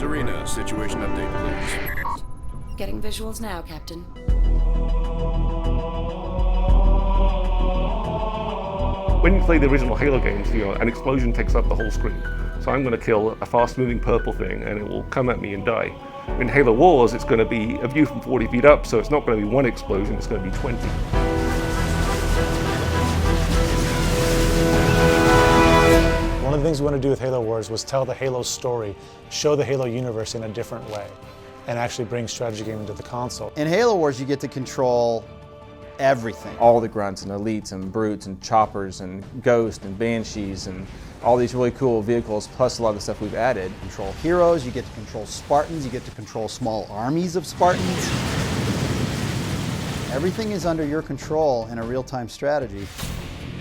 Serena, situation update, please. Getting visuals now, Captain. When you play the original Halo games, an explosion takes up the whole screen. So I'm going to kill a fast-moving purple thing, and it will come at me and die. In Halo Wars, it's going to be a view from 40 feet up, so it's not going to be one explosion, it's going to be 20. One of the things we want to do with Halo Wars was tell the Halo story, show the Halo universe in a different way, and actually bring strategy game into the console. In Halo Wars, you get to control everything. All the grunts and elites and brutes and choppers and ghosts and banshees and all these really cool vehicles, plus a lot of the stuff we've added. Control heroes, you get to control Spartans, you get to control small armies of Spartans. Everything is under your control in a real-time strategy.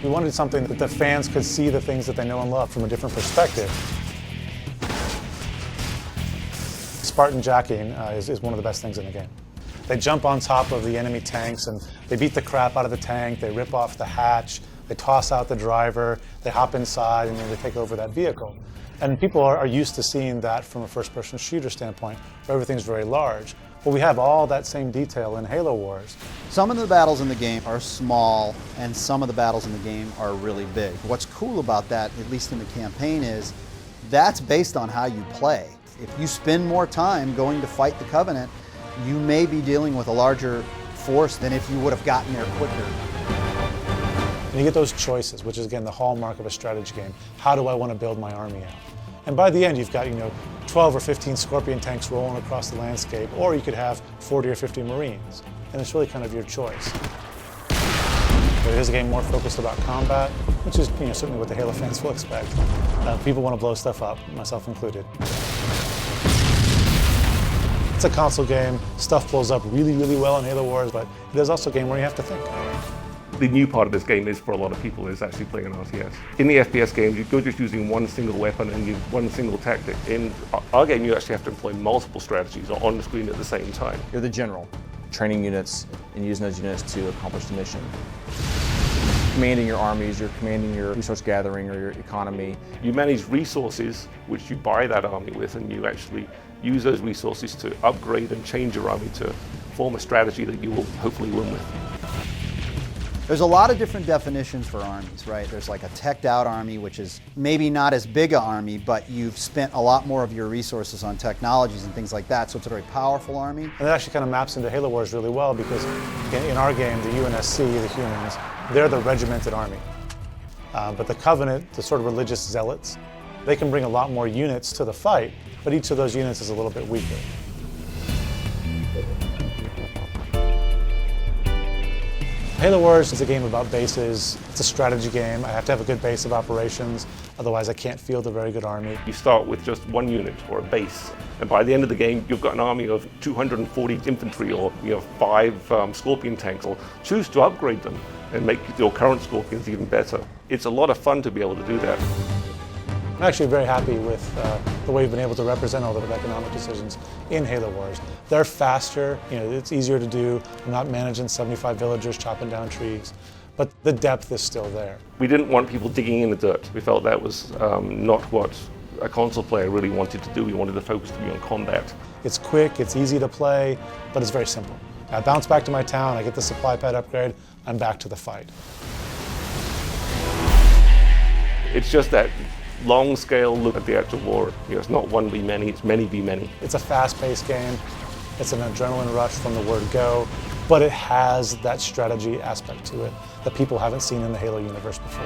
We wanted something that the fans could see the things that they know and love from a different perspective. Spartan jacking is one of the best things in the game. They jump on top of the enemy tanks and they beat the crap out of the tank, they rip off the hatch, they toss out the driver, they hop inside and then they take over that vehicle. And people are used to seeing that from a first-person shooter standpoint, where everything's very large. Well, we have all that same detail in Halo Wars. Some of the battles in the game are small, and some of the battles in the game are really big. What's cool about that, at least in the campaign, is that's based on how you play. If you spend more time going to fight the Covenant, you may be dealing with a larger force than if you would have gotten there quicker. And you get those choices, which is again the hallmark of a strategy game. How do I want to build my army out? And by the end, you've got 12 or 15 Scorpion tanks rolling across the landscape, or you could have 40 or 50 Marines. And it's really kind of your choice. But it is a game more focused about combat, which is certainly what the Halo fans will expect. People want to blow stuff up, myself included. It's a console game. Stuff blows up really, really well in Halo Wars, but it is also a game where you have to think. The new part of this game is, for a lot of people, is actually playing an RTS. In the FPS games, you're just using one single weapon and one single tactic. In our game, you actually have to employ multiple strategies on the screen at the same time. You're the general, training units and using those units to accomplish the mission. Commanding your armies, you're commanding your resource gathering or your economy. You manage resources, which you buy that army with, and you actually use those resources to upgrade and change your army to form a strategy that you will hopefully win with. There's a lot of different definitions for armies, right? There's like a teched out army, which is maybe not as big an army, but you've spent a lot more of your resources on technologies and things like that, so it's a very powerful army. And it actually kind of maps into Halo Wars really well because in our game, the UNSC, the humans, they're the regimented army. But the Covenant, the sort of religious zealots, they can bring a lot more units to the fight, but each of those units is a little bit weaker. Halo Wars is a game about bases. It's a strategy game. I have to have a good base of operations, otherwise I can't field a very good army. You start with just one unit or a base, and by the end of the game, you've got an army of 240 infantry or 5 Scorpion tanks. Or choose to upgrade them and make your current Scorpions even better. It's a lot of fun to be able to do that. I'm actually very happy with the way we've been able to represent all the economic decisions in Halo Wars. They're faster, it's easier to do. I'm not managing 75 villagers chopping down trees, but the depth is still there. We didn't want people digging in the dirt. We felt that was not what a console player really wanted to do. We wanted the focus to be on combat. It's quick, it's easy to play, but it's very simple. I bounce back to my town, I get the supply pad upgrade, I'm back to the fight. It's just that long scale look at the actual war. It's not 1v many, it's many v many. It's a fast-paced game. It's an adrenaline rush from the word go, but it has that strategy aspect to it that people haven't seen in the Halo universe before.